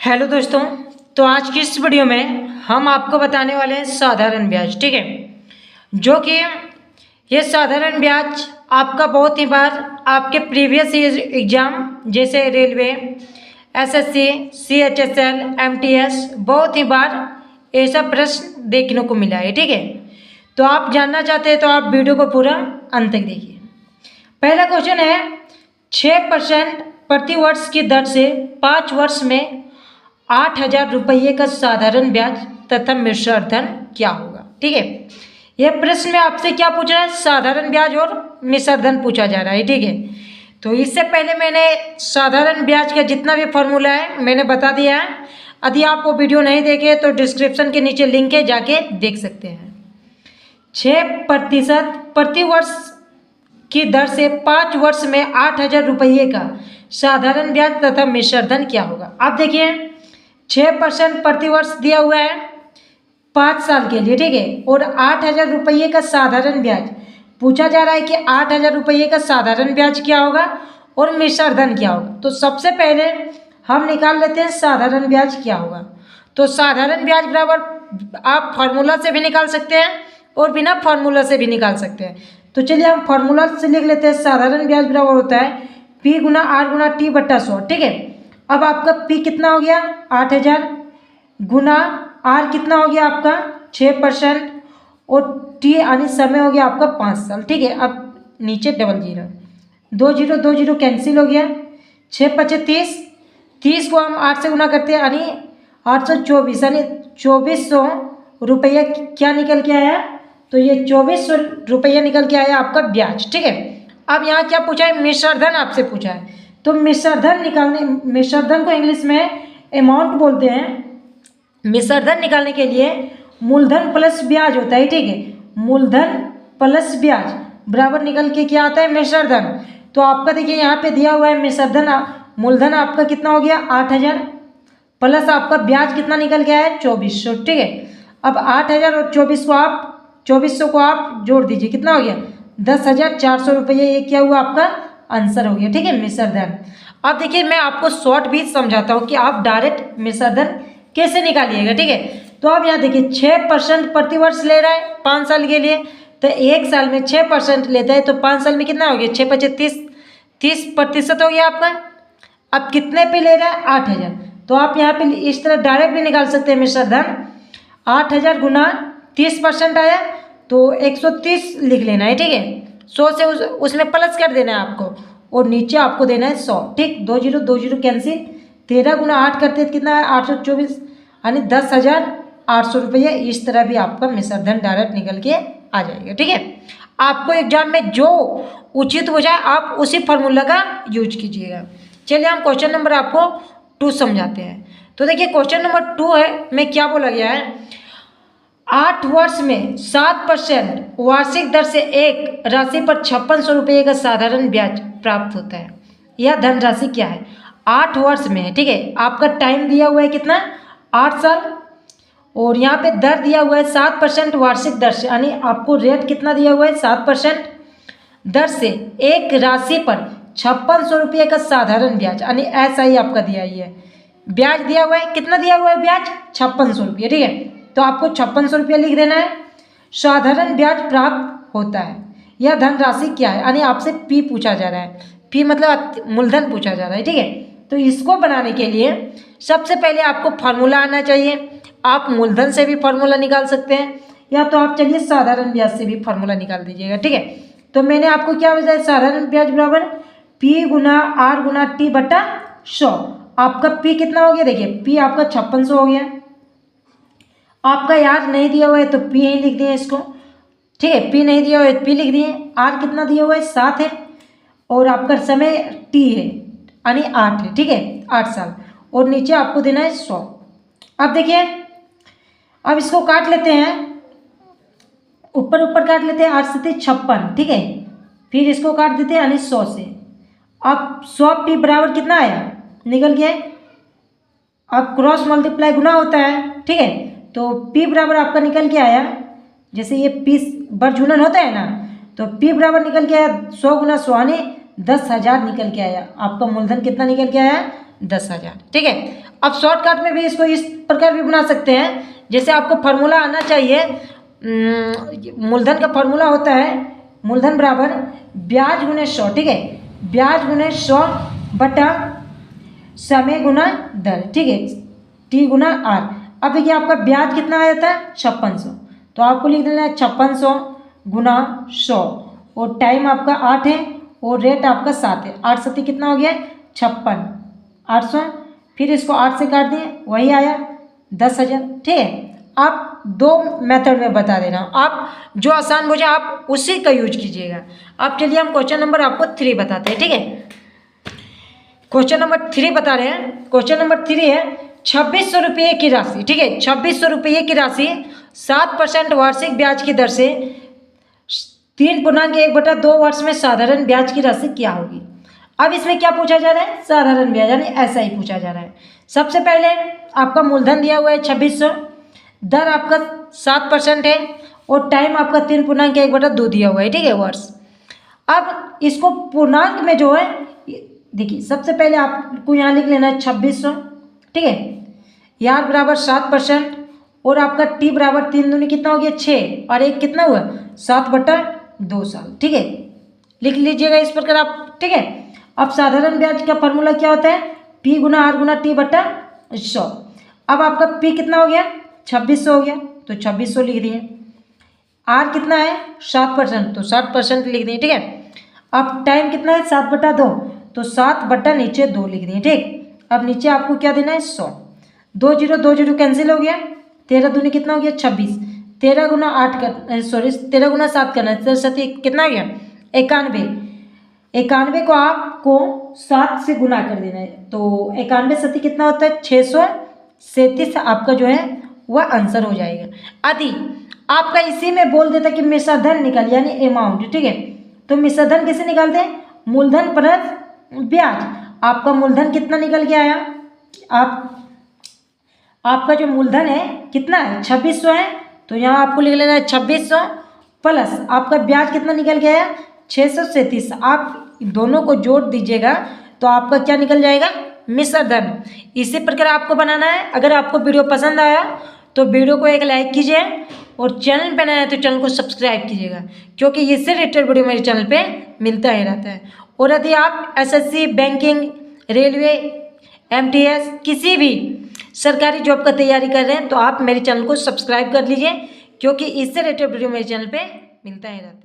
Hello दोस्तों। तो आज की इस वीडियो में हम आपको बताने वाले हैं साधारण ब्याज। ठीक है, जो कि ये साधारण ब्याज आपका बहुत ही बार आपके प्रीवियस एग्जाम जैसे रेलवे, एसएससी, सीएचएसएल, एमटीएस बहुत ही बार ऐसा प्रश्न देखने को मिला है। ठीक है, तो आप जानना चाहते हैं तो आप वीडियो को पूरा अंत तक देखिए। पहला क्वेश्चन है 6% प्रति वर्ष की दर से 5 वर्ष में 8,000 रुपये का साधारण ब्याज तथा मिश्र धन क्या होगा। ठीक है, यह प्रश्न में आपसे क्या पूछ रहा है, साधारण ब्याज और मिश्र धन पूछा जा रहा है। ठीक है, तो इससे पहले मैंने साधारण ब्याज का जितना भी फॉर्मूला है मैंने बता दिया है। यदि आप वो वीडियो नहीं देखे तो डिस्क्रिप्शन के नीचे लिंक है, जाके देख सकते हैं। 6% प्रति वर्ष की दर से 5 वर्ष में 8,000 रुपये का साधारण ब्याज तथा मिश्र धन क्या होगा। आप देखिए 6% प्रति वर्ष दिया हुआ है 5 साल के लिए। ठीक है, और 8,000 रुपये का साधारण ब्याज पूछा जा रहा है कि 8,000 रुपये का साधारण ब्याज क्या होगा और मिश्र धन क्या होगा। तो सबसे पहले हम निकाल लेते हैं साधारण ब्याज क्या होगा। तो साधारण ब्याज बराबर आप फार्मूला से भी निकाल सकते हैं और बिना फार्मूला से भी निकाल सकते हैं। तो चलिए हम फार्मूला से लिख लेते हैं। साधारण ब्याज बराबर होता है P गुना R गुना T बट्टा 100। ठीक है, अब आपका P कितना हो गया 8,000 गुना R कितना हो गया आपका 6% और T यानी समय हो गया आपका 5 साल। ठीक है, अब नीचे डबल जीरो, 2 जीरो कैंसिल हो गया, 6 पचे 30, 30 को हम 8 से गुना करते हैं यानी 824 यानी 2400 रुपया क्या निकल के आया। तो ये 2400 रुपया निकल के आया आपका ब्याज। ठीक है, अब यहाँ क्या पूछा है, मिश्र धन आपसे पूछा है। तो मिश्र धन निकालने, मिश्र धन को इंग्लिश में अमाउंट बोलते हैं। मिश्र धन निकालने के लिए मूलधन प्लस ब्याज होता है। ठीक है, मूलधन प्लस ब्याज बराबर निकल के क्या आता है, मिश्र धन। तो आपका देखिए यहाँ पे दिया हुआ है मिश्र धन, मूलधन आपका कितना हो गया 8,000 प्लस आपका ब्याज कितना निकल के आया 2400। ठीक है, अब 8,000 और 2400 को आप जोड़ दीजिए, कितना हो गया 10,400 रुपये। ये क्या हुआ आपका आंसर हो गया। ठीक है, मिश्र धन। अब देखिए मैं आपको शॉर्ट भी समझाता हूँ कि आप डायरेक्ट मिश्र धन कैसे निकालिएगा। ठीक है, तो आप यहाँ देखिए 6% प्रति वर्ष ले रहा है 5 साल के लिए, तो 1 साल में 6% लेता है तो 5 साल में कितना हो गया 6 पचे 30, 30% हो गया आपका। अब कितने पे ले रहा है 8,000, तो आप यहाँ पे इस तरह डायरेक्ट भी निकाल सकते हैं मिश्र धन। 8,000 गुना 30% आया तो 130 लिख लेना है। ठीक है, 100 से उसमें प्लस कर देना है आपको और नीचे आपको देना है 100। ठीक, 2 जीरो कैंसिल, 13 गुना 8 करते कितना है 824 यानी 10,800 रुपये। इस तरह भी आपका मिश्र धन डायरेक्ट निकल के आ जाएगा। ठीक है, आपको एग्जाम में जो उचित हो जाए आप उसी फार्मूला का यूज कीजिएगा। चलिए हम क्वेश्चन नंबर आपको 2 समझाते हैं। तो देखिए क्वेश्चन नंबर 2 है में क्या बोला गया है, 8 वर्ष में 7% वार्षिक दर से एक राशि पर 5600 रुपये का साधारण ब्याज प्राप्त होता है। यह धनराशि क्या है, 8 वर्ष में है। ठीक है, आपका टाइम दिया हुआ है कितना 8 साल और यहाँ पे दर दिया हुआ है 7% वार्षिक दर से, यानी आपको रेट कितना दिया हुआ है 7% दर से एक राशि पर 5600 रुपये का साधारण ब्याज, यानी ऐसा ही आपका दिया ही है। ब्याज दिया हुआ है, कितना दिया हुआ है ब्याज 5600 रुपये। ठीक है, तो आपको 5600 रुपये लिख देना है। साधारण ब्याज प्राप्त होता है, यह धनराशि क्या है, यानी आपसे पी पूछा जा रहा है। पी मतलब मूलधन पूछा जा रहा है। ठीक है, तो इसको बनाने के लिए सबसे पहले आपको फार्मूला आना चाहिए। आप मूलधन से भी फार्मूला निकाल सकते हैं या तो आप चलिए साधारण ब्याज से भी फार्मूला निकाल दीजिएगा। ठीक है, तो मैंने आपको क्या बताया, साधारण ब्याज बराबर P गुना R गुना T बट्टा 100। आपका P कितना हो गया, देखिए P आपका 5600 हो गया। आपका यार नहीं दिया हुआ है तो P ही लिख दिए इसको। ठीक है, P नहीं दिया हुआ है P लिख दिए। R कितना दिया हुआ है 7 है और आपका समय T है यानी 8 है। ठीक है, 8 साल और नीचे आपको देना है 100। अब देखिए अब इसको काट लेते हैं, ऊपर काट लेते हैं, 8 से 56। ठीक है, फिर इसको काट देते हैं यानी 100 से। अब 100P बराबर कितना आया निकल गया। अब क्रॉस मल्टीप्लाई गुना होता है। ठीक है, तो P बराबर आपका निकल के आया, जैसे ये P बरझुनन होता है ना, तो P बराबर निकल के आया 100 गुना 100 यानी 10,000 निकल के आया। आपका मूलधन कितना निकल के आया 10,000। ठीक है, अब शॉर्टकट में भी इसको इस प्रकार भी बना सकते हैं, जैसे आपको फार्मूला आना चाहिए। मूलधन का फार्मूला होता है मूलधन बराबर ब्याज गुने 100, ठीक है, ब्याज गुने 100 बटा समय गुना दर, ठीक है, टी गुना आर। अब देखिए आपका ब्याज कितना आ जाता है 5600, तो आपको लिख देना है 5600 गुना 100, और टाइम आपका 8 है और रेट आपका 7 है। 8 सती कितना हो गया 56, 800, फिर इसको 8 से काट दिए, वही आया 10,000, ठीक है। आप दो मेथड में बता दे रहा हूँ, आप जो आसान हो जाए आप उसी का यूज कीजिएगा। अब चलिए हम क्वेश्चन नंबर आपको 3 बताते हैं, ठीक है। क्वेश्चन नंबर 3 बता रहे हैं। क्वेश्चन नंबर 3 है 2600 रुपये की राशि, ठीक है, 2600 रुपये की राशि 7% वार्षिक ब्याज की दर से 3.1/2 वर्ष में साधारण ब्याज की राशि क्या होगी। अब इसमें क्या पूछा जा रहा है, साधारण ब्याज, यानी ऐसा ही पूछा जा रहा है। सबसे पहले आपका मूलधन दिया हुआ है 2600, दर आपका 7% है और टाइम आपका 3.1/2 दिया हुआ है, ठीक है, वर्ष। अब इसको पूर्णांक में जो है, देखिए सबसे पहले आपको यहाँ लिख लेना है 2600, ठीक है, यार बराबर 7% और आपका टी बराबर 3 दूनी कितना हो गया 6 और 1 कितना हुआ 7/2 साल, ठीक है, लिख लीजिएगा इस प्रकार आप, ठीक है। अब साधारण ब्याज का फॉर्मूला क्या होता है, पी गुना आर गुना टी बटा 100। अब आपका पी कितना हो गया 2600 हो गया, तो 2600 लिख दिए। आर कितना है 7%, तो 7% लिख दिए, ठीक है। अब टाइम कितना है 7/2, तो 7/2 लिख दिए, ठीक। अब नीचे आपको क्या देना है 100, 2 0 2 0 कैंसिल हो गया, 13 दूनी कितना हो गया 26, 13 गुना 8 कर, सॉरी 13 गुना 7 करना है, 13 कितना हो गया 91, 91 को आपको 7 से गुना कर देना है, तो 91 सती कितना होता है 637, आपका जो है वह आंसर हो जाएगा। यदि आपका इसी में बोल देता कि मिश्रधन निकाल, यानी अमाउंट, ठीक है, तो मिश्रधन कैसे निकालते हैं, मूलधन प्लस ब्याज। आपका मूलधन कितना निकल के आया, आपका जो मूलधन है कितना है 2600 है, तो यहाँ आपको लिख लेना है 2600 प्लस आपका ब्याज कितना निकल के आया 637। आप दोनों को जोड़ दीजिएगा तो आपका क्या निकल जाएगा मिश्रधन। इसी प्रकार आपको बनाना है। अगर आपको वीडियो पसंद आया तो वीडियो को एक लाइक कीजिए और चैनल पे नया है तो चैनल को सब्सक्राइब कीजिएगा, क्योंकि इससे रिलेटेड वीडियो मेरे चैनल पे मिलता ही रहता है। और यदि आप एसएससी, बैंकिंग, रेलवे, एमटीएस किसी भी सरकारी जॉब का तैयारी कर रहे हैं तो आप मेरे चैनल को सब्सक्राइब कर लीजिए, क्योंकि इससे रिलेटेड वीडियो मेरे चैनल पे मिलता ही रहता है।